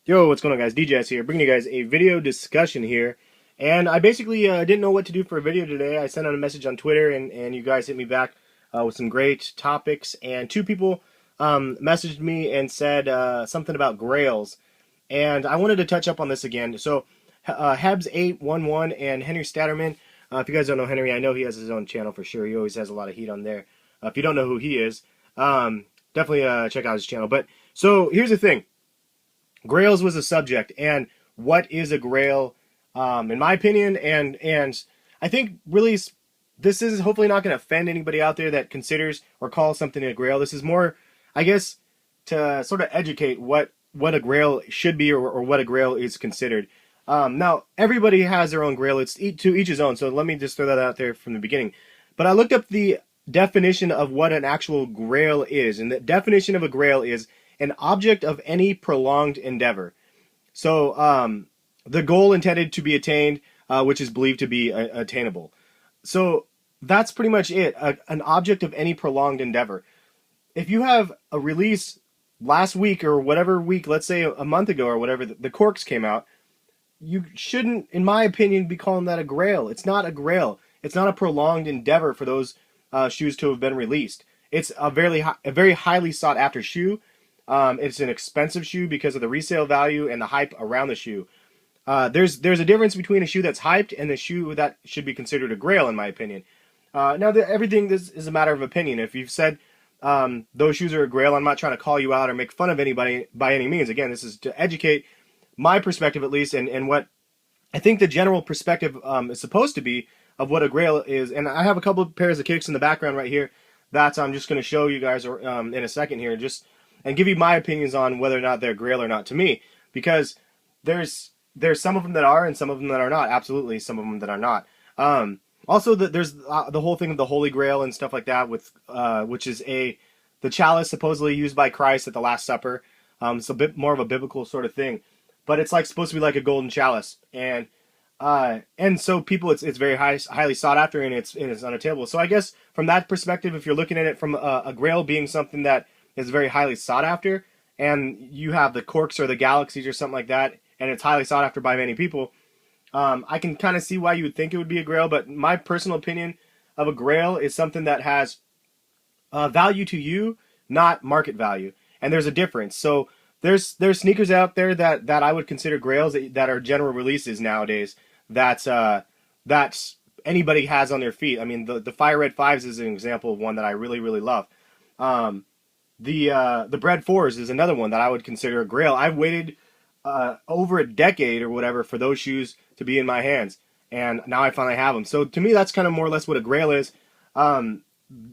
Yo, what's going on, guys? DJS here, bringing you guys a video discussion here. And I basically didn't know what to do for a video today. I sent out a message on Twitter, and you guys hit me back with some great topics. And two people messaged me and said something about Grails. And I wanted to touch up on this again. So, Hebs811 and Henry Statterman. If you guys don't know Henry, I know he has his own channel for sure. He always has a lot of heat on there. If you don't know who he is, definitely check out his channel. But so here's the thing. Grails was a subject, and what is a Grail, in my opinion, and I think really this is hopefully not going to offend anybody out there that considers or calls something a Grail. This is more, I guess, to sort of educate what a Grail should be or what a Grail is considered. Now, everybody has their own Grail. It's to each his own, so let me just throw that out there from the beginning. But I looked up the definition of what an actual Grail is, and the definition of a Grail is an object of any prolonged endeavor. So the goal intended to be attained, which is believed to be attainable. So that's pretty much it, an object of any prolonged endeavor. If you have a release last week or whatever week, let's say a month ago or whatever, the Corks came out, you shouldn't, in my opinion, be calling that a Grail. It's not a Grail. It's not a prolonged endeavor for those shoes to have been released. It's a very highly sought after shoe. It's an expensive shoe because of the resale value and the hype around the shoe. There's a difference between a shoe that's hyped and a shoe that should be considered a Grail, in my opinion. Now, everything this is a matter of opinion. If you've said those shoes are a Grail, I'm not trying to call you out or make fun of anybody by any means. Again, this is to educate my perspective at least, and what I think the general perspective is supposed to be of what a Grail is. And I have a couple of pairs of kicks in the background right here that I'm just going to show you guys in a second here, and give you my opinions on whether or not they're Grail or not to me, because there's some of them that are and some of them that are not. Absolutely, some of them that are not. Also, there's the whole thing of the Holy Grail and stuff like that, with which is the chalice supposedly used by Christ at the Last Supper. It's a bit more of a biblical sort of thing, but it's like supposed to be like a golden chalice, and so people, it's very highly sought after, and it's unattainable. So I guess from that perspective, if you're looking at it from a Grail being something that is very highly sought after, and you have the Corks or the Galaxies or something like that, and it's highly sought after by many people, I can kind of see why you would think it would be a Grail. But my personal opinion of a Grail is something that has value to you, not market value, and there's a difference. So there's sneakers out there that I would consider Grails that are general releases nowadays that anybody has on their feet. I mean, the Fire Red 5s is an example of one that I really love. The Bread 4s is another one that I would consider a Grail. I've waited over a decade or whatever for those shoes to be in my hands, and now I finally have them. So to me, that's kind of more or less what a Grail is.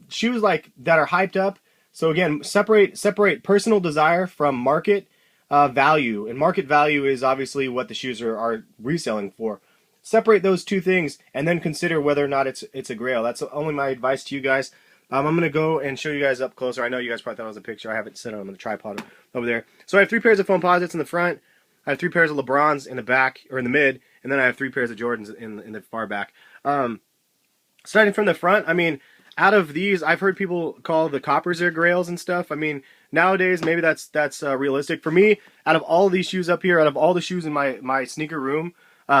Shoes like that are hyped up. So again, separate personal desire from market value, and market value is obviously what the shoes are reselling for. Separate those two things, and then consider whether or not it's a Grail. That's only my advice to you guys. I'm going to go and show you guys up closer. I know you guys probably thought it was a picture. I have it set on the tripod over there. So I have 3 pairs of foam posits in the front. I have 3 pairs of LeBrons in the back, or in the mid, and then I have 3 pairs of Jordans in the far back. Starting from the front, I mean, out of these, I've heard people call the Coppers their Grails and stuff. I mean, nowadays, maybe that's realistic. For me, out of all of these shoes up here, out of all the shoes in my sneaker room,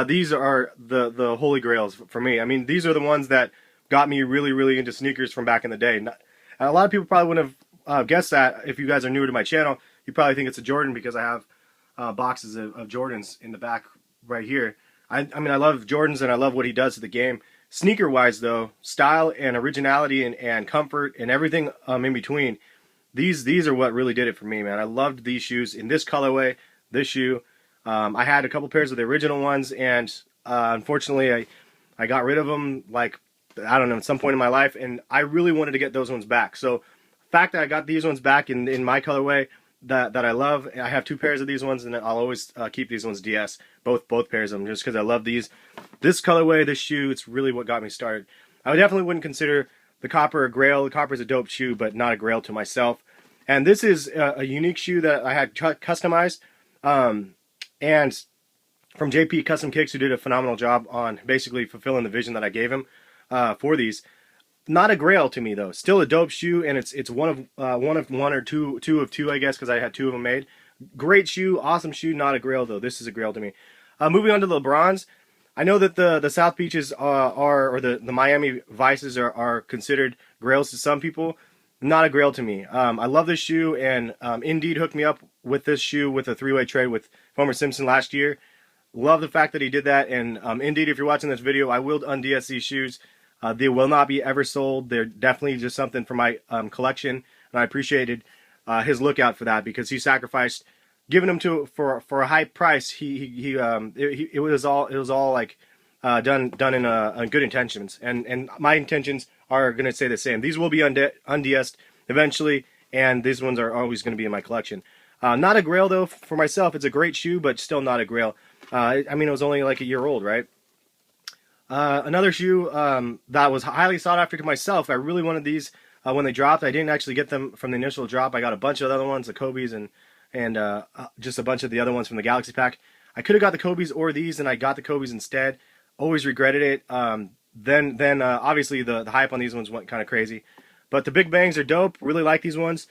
these are the holy Grails for me. I mean, these are the ones that got me really into sneakers from back in the day. A lot of people probably wouldn't have guessed that. If you guys are newer to my channel, you probably think it's a Jordan because I have boxes of Jordans in the back right here. I mean, I love Jordans and I love what he does to the game. Sneaker-wise, though, style and originality and comfort and everything in between, these are what really did it for me, man. I loved these shoes in this colorway, this shoe. I had a couple pairs of the original ones, and unfortunately, I got rid of them, like, I don't know, at some point in my life, and I really wanted to get those ones back. So the fact that I got these ones back in my colorway that I love, I have 2 pairs of these ones, and I'll always keep these ones DS, both pairs of them, just because I love these. This colorway, this shoe, it's really what got me started. I definitely wouldn't consider the Copper a Grail. The Copper is a dope shoe, but not a Grail to myself. And this is a unique shoe that I had customized, and from JP Custom Kicks, who did a phenomenal job on basically fulfilling the vision that I gave him for these. Not a Grail to me though. Still a dope shoe, and it's one of one or two of two, I guess, because I had 2 of them made. Great shoe, awesome shoe, not a Grail though. This is a Grail to me. Moving on to the LeBrons. I know that the South Beaches or the Miami Vices are considered Grails to some people. Not a Grail to me. I love this shoe, and Indeed hooked me up with this shoe with a three-way trade with Homer Simpson last year. Love the fact that he did that, and Indeed, if you're watching this video, I will unDS these shoes. They will not be ever sold. They're definitely just something for my collection, and I appreciated his lookout for that because he sacrificed giving them for a high price. It was all like done in good intentions, and my intentions are going to stay the same. These will be unDS'd eventually, and these ones are always going to be in my collection. Not a Grail though for myself. It's a great shoe, but still not a Grail. I mean, it was only like a year old, right? Another shoe that was highly sought after to myself. I really wanted these when they dropped. I didn't actually get them from the initial drop. I got a bunch of other ones, the Kobe's and just a bunch of the other ones from the Galaxy pack. I could have got the Kobe's or these, and I got the Kobe's instead. Always regretted it. Then obviously the hype on these ones went kind of crazy. But the Big Bangs are dope. Really like these ones.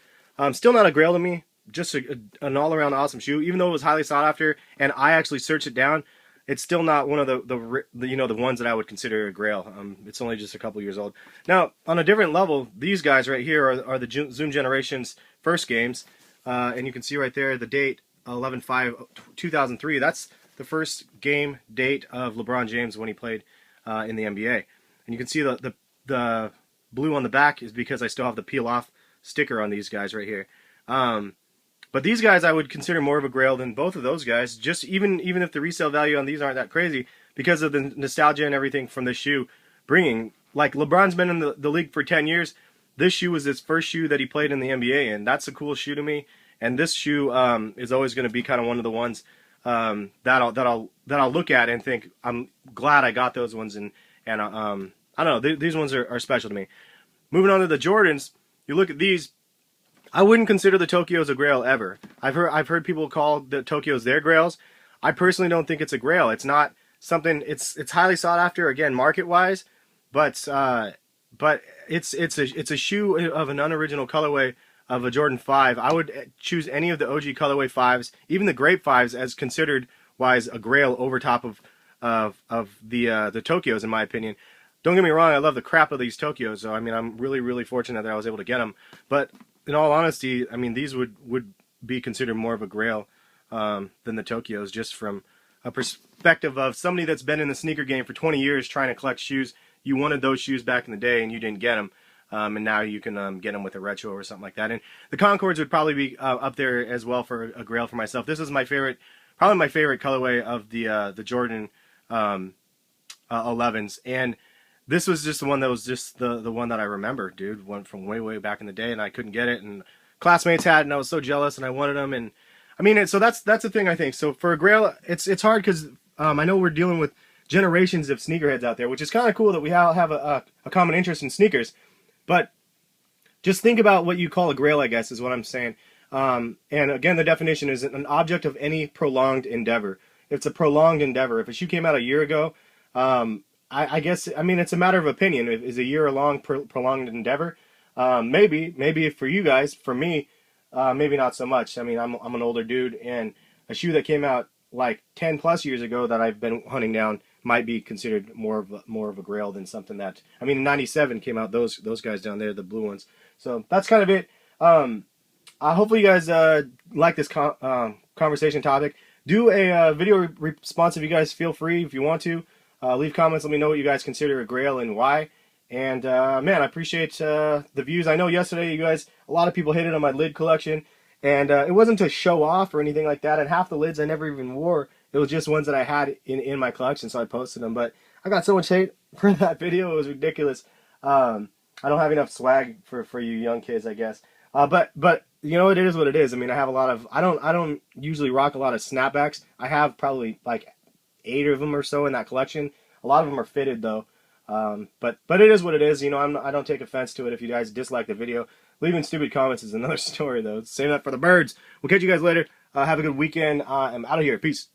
Still not a Grail to me. Just an all-around awesome shoe. Even though it was highly sought after, and I actually searched it down, it's still not one of the ones that I would consider a Grail. It's only just a couple years old. Now, on a different level, these guys right here are the Zoom Generation's first games, and you can see right there the date 11/5/2003. That's the first game date of LeBron James when he played in the NBA, and you can see the blue on the back is because I still have the peel-off sticker on these guys right here. But these guys I would consider more of a Grail than both of those guys, just even if the resale value on these aren't that crazy, because of the nostalgia and everything from this shoe bringing. Like, LeBron's been in the league for 10 years. This shoe was his first shoe that he played in the NBA, and that's a cool shoe to me. And this shoe is always going to be kind of one of the ones that I'll look at and think, I'm glad I got those ones, and I don't know, these ones are special to me. Moving on to the Jordans, you look at these. I wouldn't consider the Tokyos a Grail ever. I've heard people call the Tokyos their Grails. I personally don't think it's a Grail. It's not something. It's highly sought after, again, market wise, but it's a shoe of an unoriginal colorway of a Jordan 5. I would choose any of the OG colorway 5s, even the Grape 5s, as considered wise a Grail over top of the Tokyos, in my opinion. Don't get me wrong, I love the crap of these Tokyos, so I mean, I'm really fortunate that I was able to get them. But in all honesty, I mean, these would be considered more of a Grail than the Tokyos, just from a perspective of somebody that's been in the sneaker game for 20 years trying to collect shoes. You wanted those shoes back in the day, and you didn't get them. And now you can get them with a retro or something like that. And the Concords would probably be up there as well for a Grail for myself. This is my favorite, probably my favorite colorway of the Jordan 11s. And this was just the one that was just the one that I remember, dude. One from way back in the day, and I couldn't get it. And classmates had it, and I was so jealous, and I wanted them. And I mean, so that's the thing, I think. So for a Grail, it's hard because I know we're dealing with generations of sneakerheads out there, which is kind of cool that we all have a common interest in sneakers. But just think about what you call a Grail, I guess, is what I'm saying. And again, the definition is an object of any prolonged endeavor. It's a prolonged endeavor. If a shoe came out a year ago, I guess, I mean, it's a matter of opinion. Is a year a long, prolonged endeavor? Maybe for you guys. For me, maybe not so much. I mean, I'm an older dude, and a shoe that came out like 10 plus years ago that I've been hunting down might be considered more of a Grail than something that, I mean, in '97 came out those guys down there, the blue ones. So that's kind of it. Hopefully you guys like this conversation topic. Do a video response if you guys feel free, if you want to. Leave comments, let me know what you guys consider a Grail and why. And man, I appreciate the views. I know yesterday a lot of people hated on my lid collection, and it wasn't to show off or anything like that. And half the lids I never even wore. It was just ones that I had in my collection, so I posted them. But I got so much hate for that video, it was ridiculous. I don't have enough swag for you young kids, I guess. But you know, it is what it is. I mean, I have a lot of, I don't usually rock a lot of snapbacks. I have probably like 8 of them or so in that collection. A lot of them are fitted though. But it is what it is. You know, I don't take offense to it if you guys dislike the video. Leaving stupid comments is another story though. Save that for the birds. We'll catch you guys later. Have a good weekend. I'm out of here. Peace.